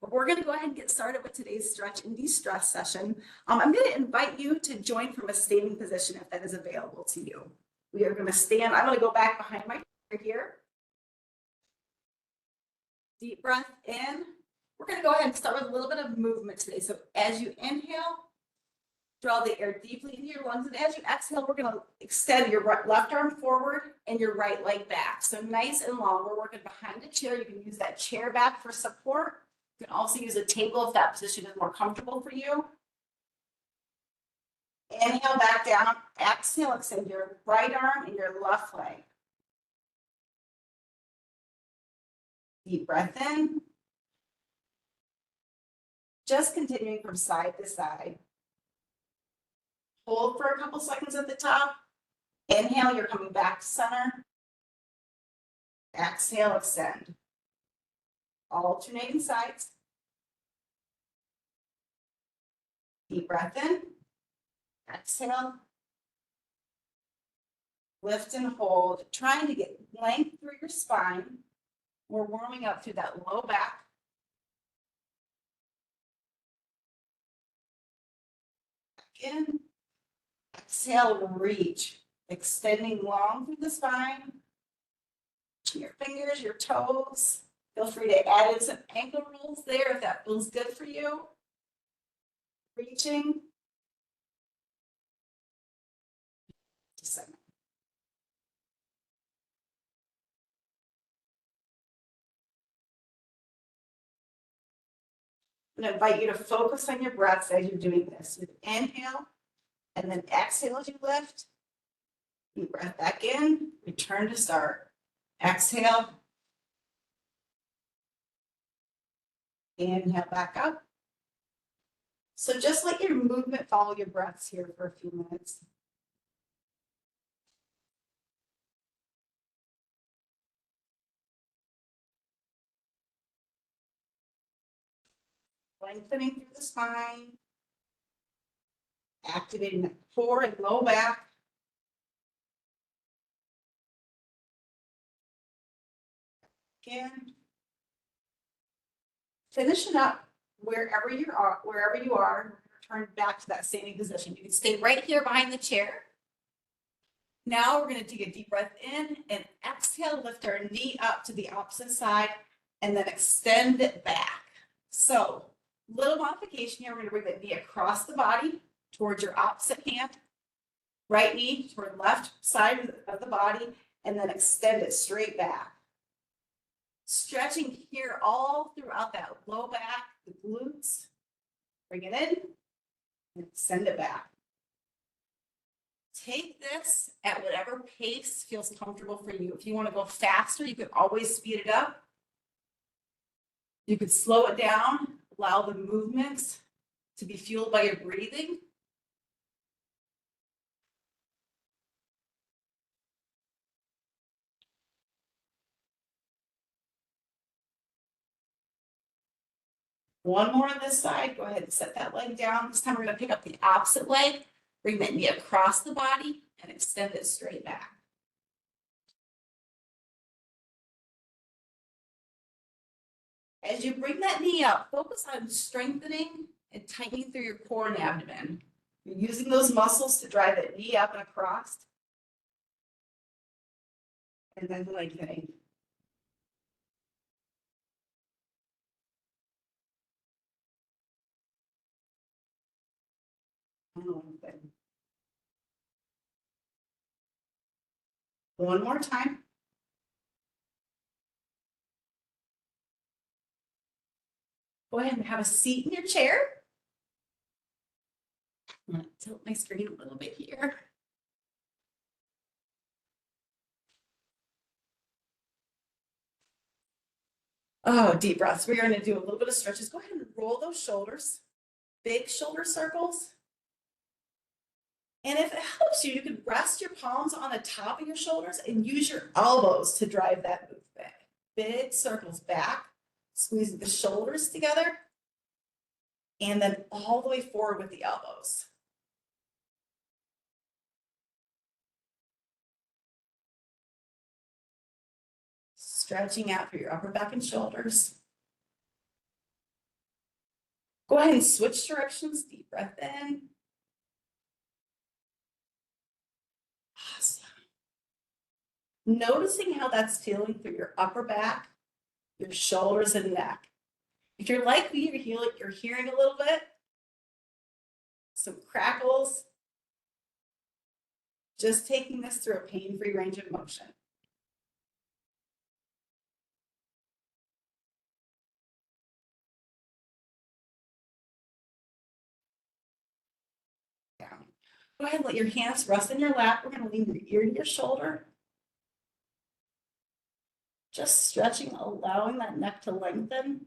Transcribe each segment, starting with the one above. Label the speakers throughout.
Speaker 1: We're going to go ahead and get started with today's stretch and de-stress session. I'm going to invite you to join from a standing position if that is available to you. We are going to stand. I'm going to go back behind my chair here. Deep breath in. We're going to go ahead and start with a little bit of movement today. So as you inhale, draw the air deeply into your lungs. And as you exhale, we're going to extend your left arm forward and your right leg back. So nice and long. We're working behind the chair. You can use that chair back for support. You can also use a table if that position is more comfortable for you. Inhale back down. Exhale, extend your right arm and your left leg. Deep breath in. Just continuing from side to side. Hold for a couple seconds at the top. Inhale, you're coming back to center. Exhale, extend. Alternating sides. Deep breath in. Exhale. Lift and hold. Trying to get length through your spine. We're warming up through that low back. Back in. Exhale, reach. Extending long through the spine. Your fingers, your toes. Feel free to add in some ankle rolls there if that feels good for you. Reaching. Just a second. I'm going to invite you to focus on your breaths as you're doing this. You inhale and then exhale as you lift. Deep breath back in, return to start. Exhale. Inhale back up. So just let your movement follow your breaths here for a few minutes. Lengthening through the spine. Activating the core and low back. Again. Finishing up wherever you are. Return back to that standing position. You can stay right here behind the chair. Now we're going to take a deep breath in and exhale, lift our knee up to the opposite side and then extend it back. So little modification here. We're going to bring the knee across the body towards your opposite hand. Right knee toward left side of the body and then extend it straight back. Stretching here all throughout that low back, the glutes. Bring it in and send it back. Take this at whatever pace feels comfortable for you. If you want to go faster, you can always speed it up. You could slow it down, allow the movements to be fueled by your breathing. One more on this side. Go ahead and set that leg down. This time we're going to pick up the opposite leg, bring that knee across the body, and extend it straight back. As you bring that knee up, focus on strengthening and tightening through your core and abdomen. You're using those muscles to drive that knee up and across. And then lengthening. One more time. Go ahead and have a seat in your chair. I'm going to tilt my screen a little bit here. Oh, deep breaths. We're going to do a little bit of stretches. Go ahead and roll those shoulders. Big shoulder circles. And if it helps you, you can rest your palms on the top of your shoulders and use your elbows to drive that movement. Big circles back, squeeze the shoulders together, and then all the way forward with the elbows. Stretching out through your upper back and shoulders. Go ahead and switch directions, deep breath in. Awesome. Noticing how that's feeling through your upper back, your shoulders and neck. If you're like me, you're hearing a little bit, some crackles, just taking this through a pain-free range of motion. Down. Go ahead and let your hands rest in your lap. We're going to lean your ear to your shoulder. Just stretching, allowing that neck to lengthen.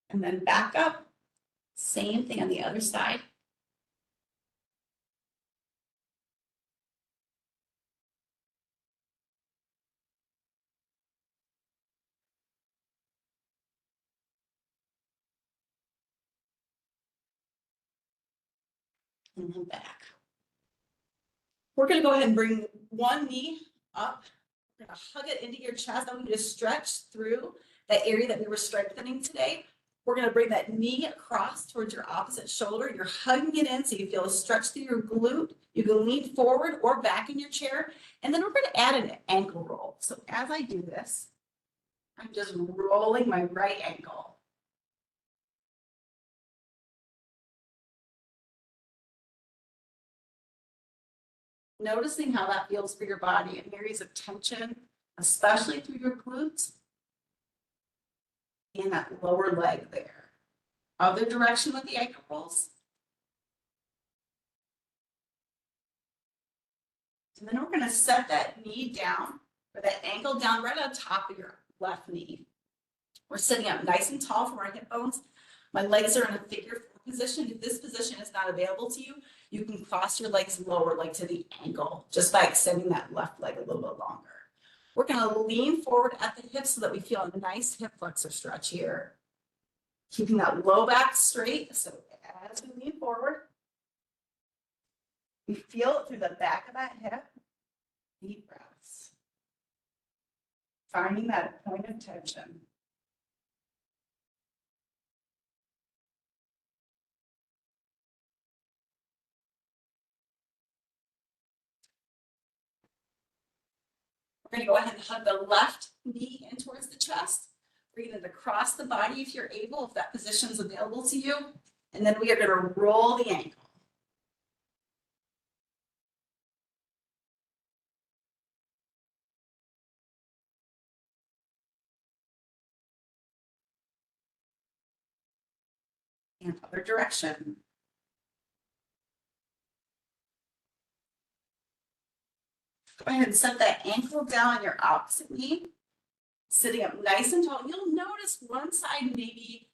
Speaker 1: And then back up. Same thing on the other side. And then back. We're going to go ahead and bring one knee up. We're going to hug it into your chest. I want you to stretch through that area that we were strengthening today. We're going to bring that knee across towards your opposite shoulder. You're hugging it in so you feel a stretch through your glute. You can lean forward or back in your chair. And then we're going to add an ankle roll. So as I do this, I'm just rolling my right ankle. Noticing how that feels for your body in areas of tension, especially through your glutes and that lower leg there. Other direction with the ankle rolls. And then we're going to set that knee down, or that ankle down right on top of your left knee. We're sitting up nice and tall from our hip bones. My legs are in a figure four position. If this position is not available to you, you can cross your legs lower, like to the ankle, just by extending that left leg a little bit longer. We're going to lean forward at the hips so that we feel a nice hip flexor stretch here. Keeping that low back straight. So as we lean forward, we feel it through the back of that hip. Deep breaths. Finding that point of tension. We're going to go ahead and hug the left knee in towards the chest. Breathe it across the body if you're able, if that position is available to you. And then we are going to roll the ankle. And other direction. Go ahead and set that ankle down on your opposite knee. Sitting up nice and tall. You'll notice one side maybe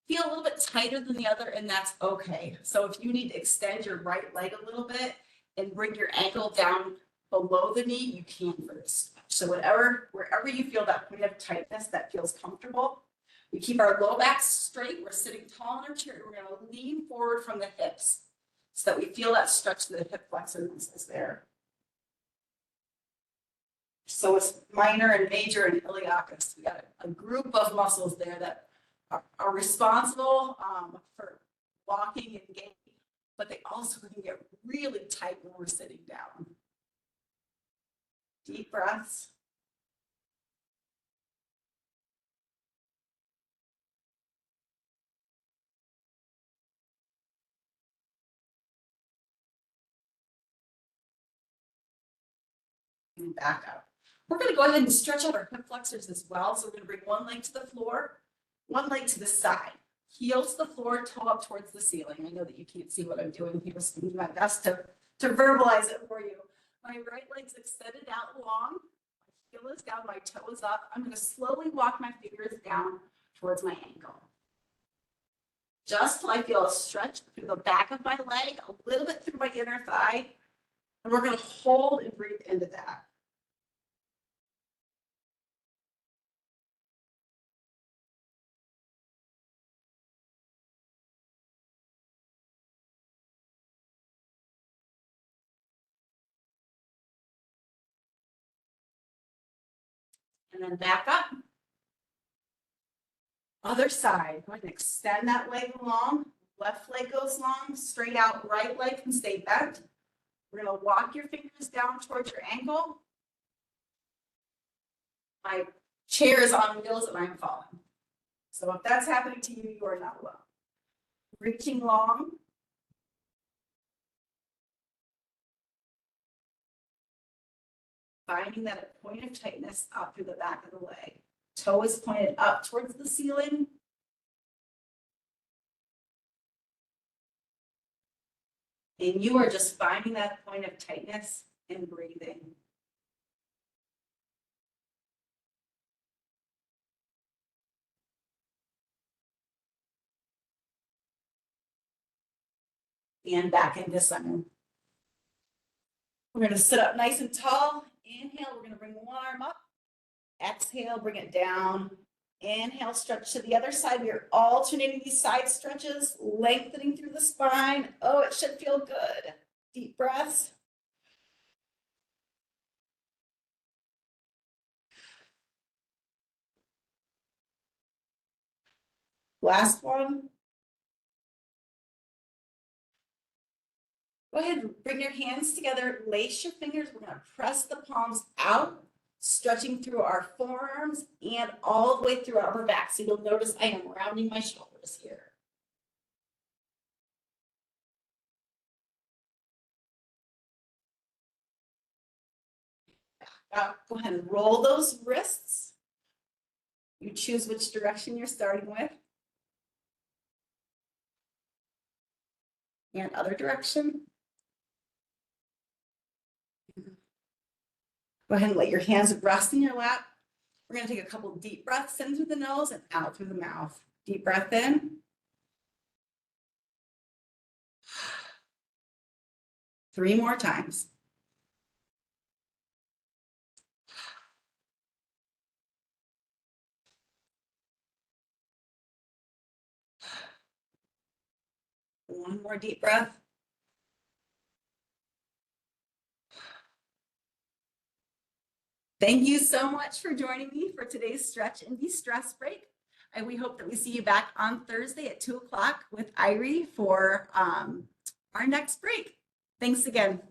Speaker 1: feel a little bit tighter than the other, and that's okay. So if you need to extend your right leg a little bit and bring your ankle down below the knee, you can for this. So wherever you feel that point of tightness that feels comfortable, we keep our low back straight. We're sitting tall in our chair. We're going to lean forward from the hips so that we feel that stretch to the hip flexor muscles there. So it's minor and major and iliacus. We got a group of muscles there that are responsible for walking and gaining, but they also can get really tight when we're sitting down. Deep breaths. And back up. We're going to go ahead and stretch out our hip flexors as well. So we're going to bring one leg to the floor, one leg to the side. Heel to the floor, toe up towards the ceiling. I know that you can't see what I'm doing here, so I'm doing my best to verbalize it for you. My right leg's extended out long. My heel is down, my toe is up. I'm going to slowly walk my fingers down towards my ankle. Just till I feel a stretch through the back of my leg, a little bit through my inner thigh. And we're going to hold and breathe into that. And then back up. Other side, go ahead and extend that leg long. Left leg goes long, straight out, right leg can stay bent. We're gonna walk your fingers down towards your ankle. My chair is on wheels and I'm falling. So if that's happening to you, you are not alone. Reaching long. Finding that point of tightness up through the back of the leg. Toe is pointed up towards the ceiling. And you are just finding that point of tightness and breathing. And back into center. We're going to sit up nice and tall. Inhale, we're going to bring one arm up. Exhale, bring it down. Inhale, stretch to the other side. We are alternating these side stretches, lengthening through the spine. Oh, it should feel good. Deep breaths. Last one. Go ahead and bring your hands together, lace your fingers. We're going to press the palms out, stretching through our forearms and all the way through our upper back. So you'll notice I am rounding my shoulders here. Go ahead and roll those wrists. You choose which direction you're starting with. And other direction. Go ahead and let your hands rest in your lap. We're going to take a couple deep breaths in through the nose and out through the mouth. Deep breath in. 3 more times. One more deep breath. Thank you so much for joining me for today's Stretch and De-Stress break. And we hope that we see you back on Thursday at 2 o'clock with Irie for our next break. Thanks again.